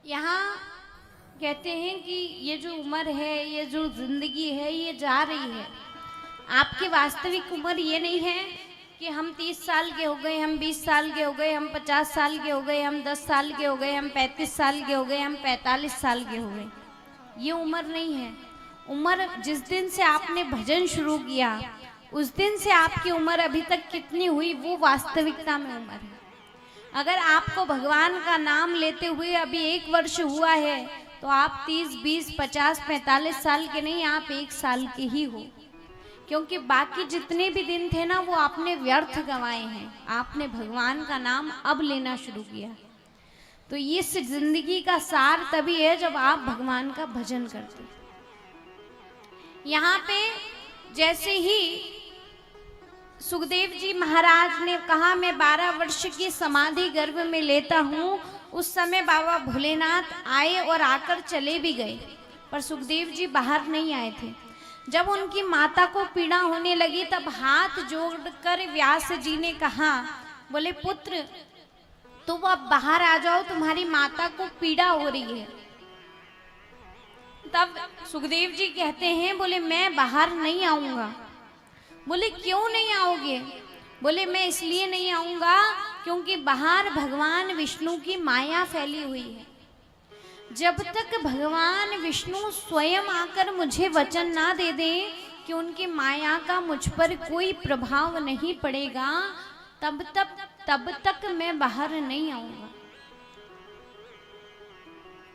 यहाँ कहते हैं कि ये जो उम्र है, ये जो जिंदगी है, ये जा रही है। आपकी वास्तविक उम्र ये नहीं है कि हम 30 साल के हो गए, हम 20 साल के हो गए, हम 50 साल के हो गए, हम 10 साल के हो गए, हम 35 साल के हो गए, हम 45 साल के हो गए। ये उम्र नहीं है। उम्र जिस दिन से आपने भजन शुरू किया उस दिन से आपकी उम्र अभी तक कितनी हुई, वो वास्तविकता में उम्र है। अगर आपको भगवान का नाम लेते हुए अभी 1 वर्ष हुआ है तो आप 30, 20, 50, 45 साल के नहीं, आप 1 साल के ही हो। क्योंकि बाकी जितने भी दिन थे ना, वो आपने व्यर्थ गंवाए हैं। आपने भगवान का नाम अब लेना शुरू किया। तो इस जिंदगी का सार तभी है जब आप भगवान का भजन करते। यहाँ पे जैसे ही सुखदेव जी महाराज ने कहा मैं 12 वर्ष की समाधि गर्भ में लेता हूँ, उस समय बाबा भोलेनाथ आए और आकर चले भी गए, पर सुखदेव जी बाहर नहीं आए थे। जब उनकी माता को पीड़ा होने लगी तब हाथ जोड़कर व्यास जी ने कहा, बोले पुत्र तुम अब बाहर आ जाओ, तुम्हारी माता को पीड़ा हो रही है। तब सुखदेव जी कहते हैं, बोले मैं बाहर नहीं आऊंगा। बोले क्यों नहीं आओगे? बोले मैं इसलिए नहीं आऊंगा क्योंकि बाहर भगवान विष्णु की माया फैली हुई है। जब तक भगवान विष्णु स्वयं आकर मुझे वचन ना दे दें कि उनकी माया का मुझ पर कोई प्रभाव नहीं पड़ेगा, तब तक मैं बाहर नहीं आऊंगा।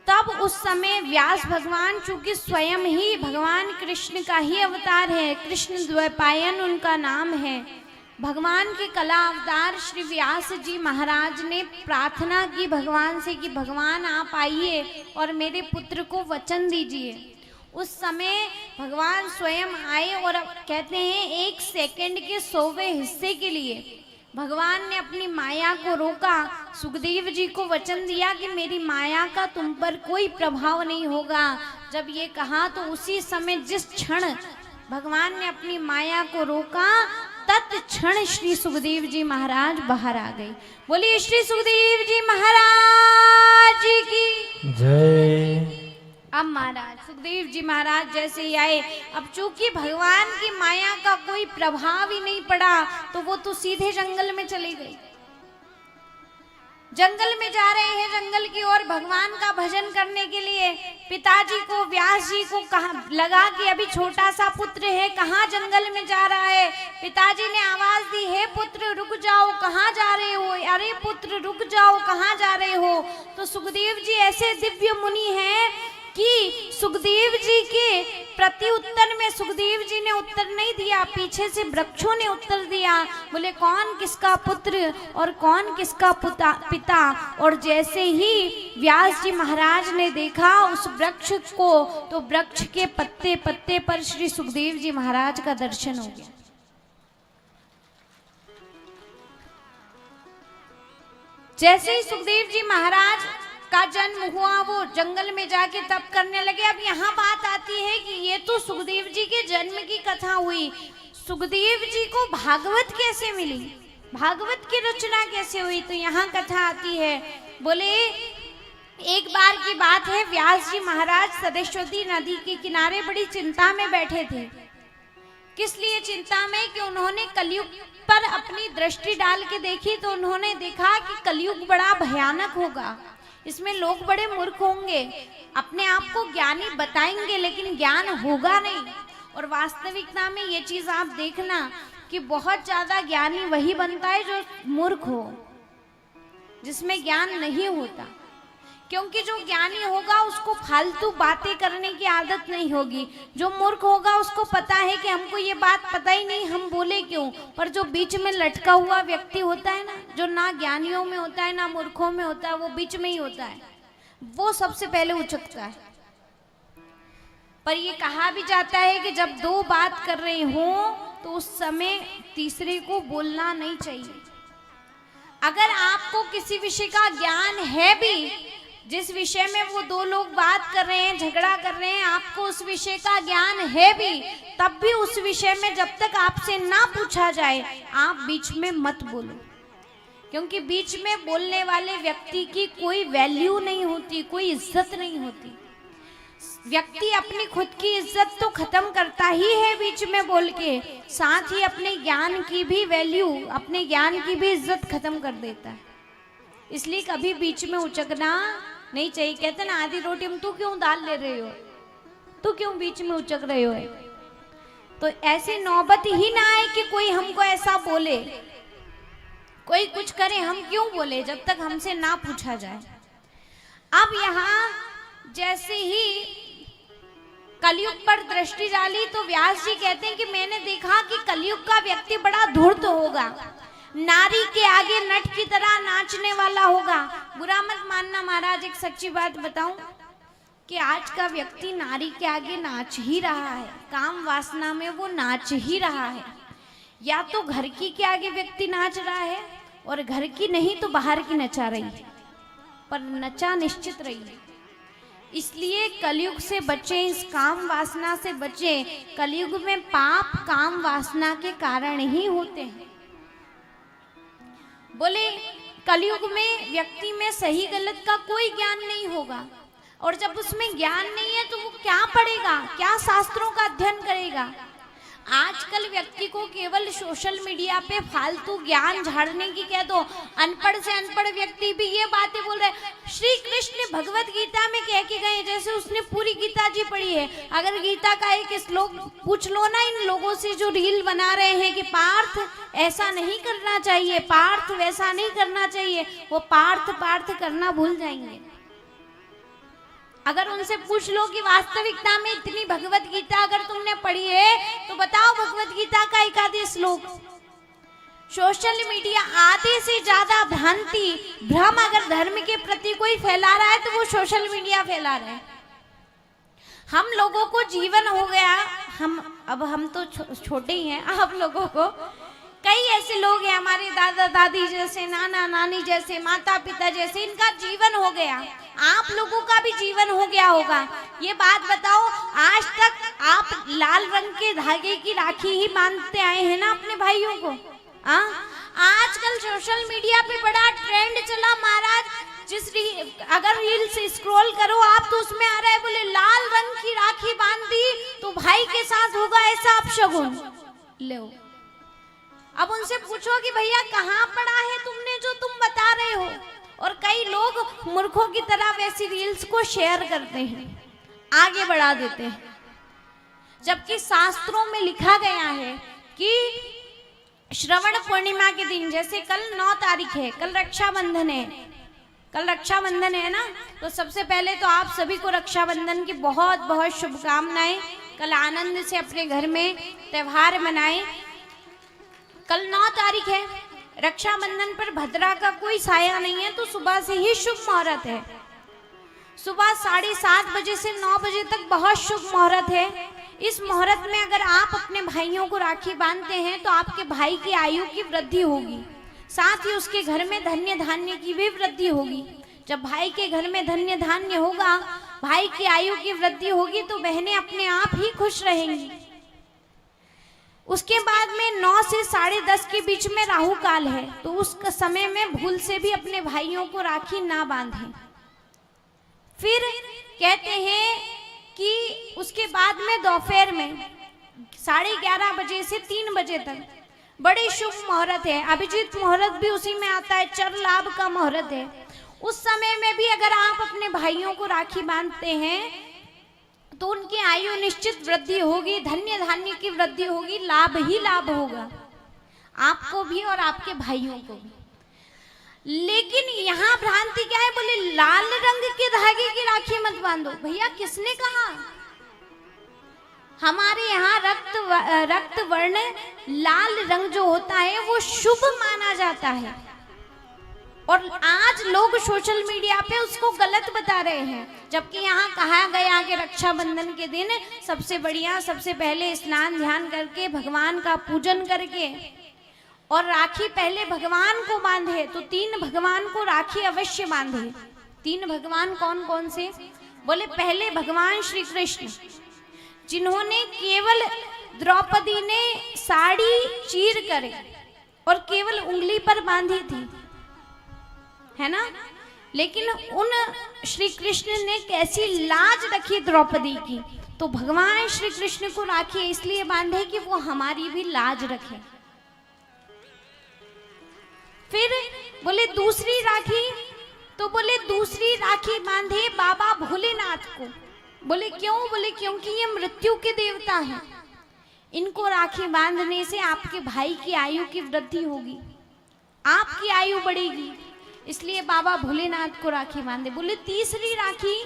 तब उस समय व्यास भगवान, चूंकि स्वयं ही भगवान कृष्ण का ही अवतार है, कृष्ण द्वैपायन उनका नाम है, भगवान के कला अवतार श्री व्यास जी महाराज ने प्रार्थना की भगवान से कि भगवान आप आइए और मेरे पुत्र को वचन दीजिए। उस समय भगवान स्वयं आए और कहते हैं 1 सेकंड के 100वें हिस्से के लिए भगवान ने अपनी माया को रोका। सुखदेव जी को वचन दिया कि मेरी माया का तुम पर कोई प्रभाव नहीं होगा। जब ये कहा तो उसी समय जिस क्षण भगवान ने अपनी माया को रोका, तत्क्षण श्री सुखदेव जी महाराज बाहर आ गए। बोलिए श्री सुखदेव जी महाराज की जय। अब महाराज सुखदेव जी महाराज जैसे ही आए, अब चूंकि भगवान की माया का कोई प्रभाव ही नहीं पड़ा तो वो तो सीधे जंगल में चले गए। जंगल में जा रहे हैं, जंगल की ओर भगवान का भजन करने के लिए। पिताजी को, व्यास जी को कहा लगा कि अभी छोटा सा पुत्र है, कहाँ जंगल में जा रहा है। पिताजी ने आवाज दी, हे पुत्र रुक जाओ, कहाँ जा रहे हो? अरे पुत्र रुक जाओ, कहाँ जा रहे हो? तो सुखदेव जी ऐसे दिव्य मुनि हैं कि सुखदेव जी के प्रति उत्तर में सुखदेव जी ने उत्तर नहीं दिया, पीछे से वृक्षों ने उत्तर दिया। बोले कौन किसका पुत्र और कौन किसका पिता। और जैसे ही व्यास जी महाराज ने देखा उस वृक्ष को, तो वृक्ष के पत्ते पत्ते पर श्री सुखदेव जी महाराज का दर्शन हो गया। जैसे ही सुखदेव जी महाराज का जन्म हुआ, वो जंगल में जाके तप करने लगे। अब यहाँ बात आती है कि ये तो सुखदेव जी के जन्म की कथा हुई, सुखदेव जी को भागवत कैसे मिली, भागवत की रचना कैसे हुई? तो यहाँ कथा आती है। बोले एक बार की बात है, व्यास जी महाराज सरस्वती नदी के किनारे बड़ी चिंता में बैठे थे। किस लिए चिंता में? कि उन्होंने कलयुग पर अपनी दृष्टि डाल के देखी तो उन्होंने देखा कि कलयुग बड़ा भयानक होगा, इसमें लोग बड़े मूर्ख होंगे, अपने आप को ज्ञानी बताएंगे लेकिन ज्ञान होगा नहीं। और वास्तविकता में ये चीज आप देखना कि बहुत ज्यादा ज्ञानी वही बनता है जो मूर्ख हो, जिसमें ज्ञान नहीं होता। क्योंकि जो ज्ञानी होगा उसको फालतू बातें करने की आदत नहीं होगी। जो मूर्ख होगा उसको पता है कि हमको ये बात पता ही नहीं, हम बोले क्यों। पर जो बीच में लटका हुआ व्यक्ति होता है ना, जो ना ज्ञानियों में होता है ना मूर्खों में होता है, वो बीच में ही होता है, वो सबसे पहले उचकता है। पर ये कहा भी जाता है कि जब 2 बात कर रहे हों तो उस समय तीसरे को बोलना नहीं चाहिए। अगर आपको किसी विषय का ज्ञान है भी, जिस विषय में वो 2 लोग बात कर रहे हैं, झगड़ा कर रहे हैं, आपको उस विषय का ज्ञान है भी, तब भी उस विषय में जब तक आपसे ना पूछा जाए आप बीच में मत बोलो। क्योंकि बीच में बोलने वाले व्यक्ति की कोई वैल्यू नहीं होती, कोई इज्जत नहीं होती। व्यक्ति अपनी खुद की इज्जत तो खत्म करता ही है बीच में बोल के, साथ ही अपने ज्ञान की भी वैल्यू, अपने ज्ञान की भी इज्जत खत्म कर देता है। इसलिए कभी बीच में उचकना नहीं चाहिए। कहते ना आधी रोटी में तू क्यों दाल ले रहे हो, तू क्यों बीच में उचक रहे हो। तो ऐसी नौबत ही ना आए कि कोई हमको ऐसा बोले, कोई कुछ करे, हम क्यों बोले जब तक हमसे ना पूछा जाए। अब यहाँ जैसे ही कलयुग पर दृष्टि डाली तो व्यास जी कहते हैं कि मैंने देखा कि कलयुग का व्यक्ति बड़ा धूर्त होगा, नारी के आगे नट की तरह नाचने वाला होगा। बुरा मत मानना महाराज, एक सच्ची बात बताऊं कि आज का व्यक्ति नारी के आगे नाच ही रहा है, काम वासना में वो नाच ही रहा है। या तो घर की के आगे व्यक्ति नाच रहा है, और घर की नहीं तो बाहर की नचा रही है, पर नचा निश्चित रही है। इसलिए कलयुग से बचे, इस काम वासना से बचे। कलयुग में पाप काम वासना के कारण ही होते हैं। बोले कलयुग में व्यक्ति में सही गलत का कोई ज्ञान नहीं होगा, और जब उसमें ज्ञान नहीं है तो वो क्या पढ़ेगा, क्या शास्त्रों का अध्ययन करेगा। आजकल व्यक्ति को केवल सोशल मीडिया पे फालतू ज्ञान झाड़ने की कह दो। अनपढ़ से अनपढ़ व्यक्ति भी ये बातें बोल रहे हैं। श्री कृष्ण भगवत गीता में कह के गए, जैसे उसने पूरी गीता जी पढ़ी है। अगर गीता का एक श्लोक पूछ लो ना इन लोगों से जो रील बना रहे हैं कि पार्थ ऐसा नहीं करना चाहिए, पार्थ वैसा नहीं करना चाहिए, वो पार्थ पार्थ करना भूल जाएंगे। अगर उनसे पूछ लो कि वास्तविकता में इतनी भगवत गीता अगर तुमने पढ़ी है तो बताओ भगवत गीता का एक आधे श्लोक। सोशल मीडिया आधे से ज्यादा भ्रांति भ्रम अगर धर्म के प्रति कोई फैला रहा है तो वो सोशल मीडिया फैला रहा है। हम लोगों को जीवन हो गया, हम तो छोटे ही हैं, आप लोगों को कई ऐसे लोग हैं हमारे दादा दादी जैसे, नाना नानी जैसे, माता पिता जैसे, इनका जीवन हो गया। आप लोगों का भी जीवन हो गया होगा। ये बात बताओ, आज तक आप लाल रंग के धागे की राखी ही बांधते आए हैं ना अपने भाइयों को। आजकल सोशल मीडिया पे बड़ा ट्रेंड चला महाराज, अगर रील से स्क्रॉल करो आप तो उसमें आ रहा है, बोले लाल रंग की राखी बांधी तो भाई के साथ होगा ऐसा अपशगुन। लो, अब उनसे पूछो कि भैया कहाँ पढ़ा है तुमने जो तुम बता रहे हो। और कई लोग मूर्खों की तरह वैसी रील्स को शेयर करते हैं, आगे बढ़ा देते हैं, जबकि शास्त्रों में लिखा गया है कि श्रवण पूर्णिमा के दिन, जैसे कल 9 तारीख है, कल रक्षाबंधन है, कल रक्षाबंधन है ना, तो सबसे पहले तो आप सभी को रक्षाबंधन की बहुत बहुत शुभकामनाएं। कल आनंद से अपने घर में त्योहार मनाएं। कल 9 तारीख है, रक्षाबंधन पर भद्रा का कोई साया नहीं है, तो सुबह से ही शुभ मुहूर्त है। सुबह 7:30 बजे से 9 बजे तक बहुत शुभ मुहूर्त है। इस मुहूर्त में अगर आप अपने भाइयों को राखी बांधते हैं तो आपके भाई की आयु की वृद्धि होगी, साथ ही उसके घर में धन्य धान्य की भी वृद्धि होगी। जब भाई के घर में धन्य धान्य होगा, भाई की आयु की वृद्धि होगी, तो बहनें अपने आप ही खुश रहेंगी। उसके बाद में 9 से 10:30 के बीच में राहु काल है, तो उस समय में भूल से भी अपने भाइयों को राखी ना बांधें। फिर कहते हैं कि उसके बाद में दोपहर में 11:30 बजे से 3 बजे तक बड़े शुभ मुहूर्त है। अभिजीत मुहूर्त भी उसी में आता है, चर लाभ का मुहूर्त है। उस समय में भी अगर आप अपने भाइयों को राखी बांधते हैं तो उनकी आयु निश्चित वृद्धि होगी, धन्य धान्य की वृद्धि होगी, लाभ ही लाभ होगा आपको भी और आपके भाइयों को भी। लेकिन यहाँ भ्रांति क्या है, बोले लाल रंग के धागे की राखी मत बांधो। भैया किसने कहा? हमारे यहाँ रक्त वर्ण लाल रंग जो होता है वो शुभ माना जाता है, और आज लोग सोशल मीडिया पे उसको गलत बता रहे हैं। जबकि यहाँ कहा गया कि रक्षाबंधन के दिन सबसे बढ़िया, सबसे पहले स्नान ध्यान करके भगवान का पूजन करके और राखी पहले भगवान को बांधे, तो 3 भगवान को राखी अवश्य बांधे। 3 भगवान कौन कौन से? बोले पहले भगवान श्री कृष्ण, जिन्होंने केवल द्रौपदी ने साड़ी चीर करे और केवल उंगली पर बांधी थी, है ना। लेकिन उन श्री कृष्ण ने कैसी लाज रखी द्रौपदी की, तो भगवान श्री कृष्ण को राखी इसलिए बांधे कि वो हमारी भी लाज रखे। फिर बोले दूसरी राखी, तो बोले दूसरी राखी बांधे बाबा भोलेनाथ को। बोले क्यों? बोले क्योंकि ये मृत्यु के देवता हैं, इनको राखी बांधने से आपके भाई की आयु की वृद्धि होगी, आपकी आयु बढ़ेगी, इसलिए बाबा भोलेनाथ को राखी बांधे। बोले तीसरी राखी,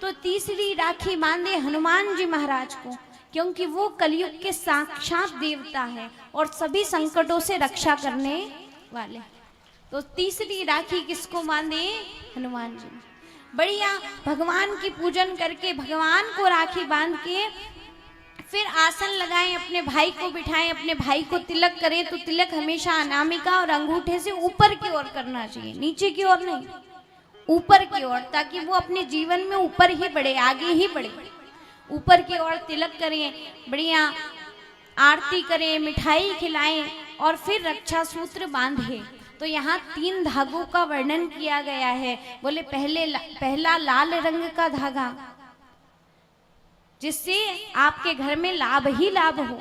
तो तीसरी राखी बांधे हनुमान जी महाराज को, क्योंकि वो कलयुग के साक्षात देवता है और सभी संकटों से रक्षा करने वाले। तो तीसरी राखी किसको बांधे? हनुमान जी। बढ़िया, भगवान की पूजन करके भगवान को राखी बांध के फिर आसन लगाएं, अपने भाई को बिठाएं, अपने भाई को तिलक करें। तो तिलक हमेशा अनामिका और अंगूठे से ऊपर की ओर करना चाहिए, नीचे की ओर नहीं, ऊपर की ओर, ताकि वो अपने जीवन में ऊपर ही बढ़े, आगे ही बढ़े। ऊपर की ओर तिलक करें, बढ़िया आरती करें, मिठाई खिलाएं और फिर रक्षा सूत्र बांधे। तो यहाँ 3 धागों का वर्णन किया गया है। बोले पहला लाल रंग का धागा, जिससे आपके घर में लाभ ही लाभ हो।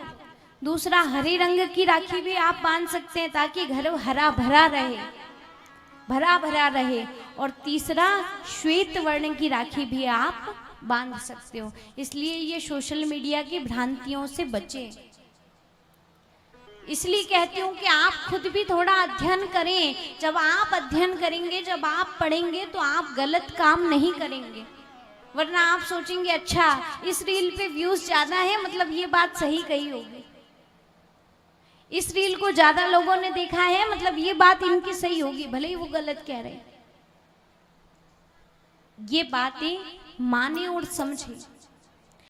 दूसरा हरे रंग की राखी भी आप बांध सकते हैं, ताकि घर हरा भरा रहे, भरा भरा रहे। और तीसरा श्वेत वर्ण की राखी भी आप बांध सकते हो। इसलिए ये सोशल मीडिया की भ्रांतियों से बचे। इसलिए कहती हूँ कि आप खुद भी थोड़ा अध्ययन करें। जब आप अध्ययन करेंगे, जब आप पढ़ेंगे, तो आप गलत काम नहीं करेंगे। वरना आप सोचेंगे अच्छा इस रील पे व्यूज ज्यादा है, मतलब ये बात सही कही होगी, इस रील को ज्यादा लोगों ने देखा है, मतलब ये बात इनकी सही होगी, भले ही वो गलत कह रहे हैं। ये बातें माने और समझे।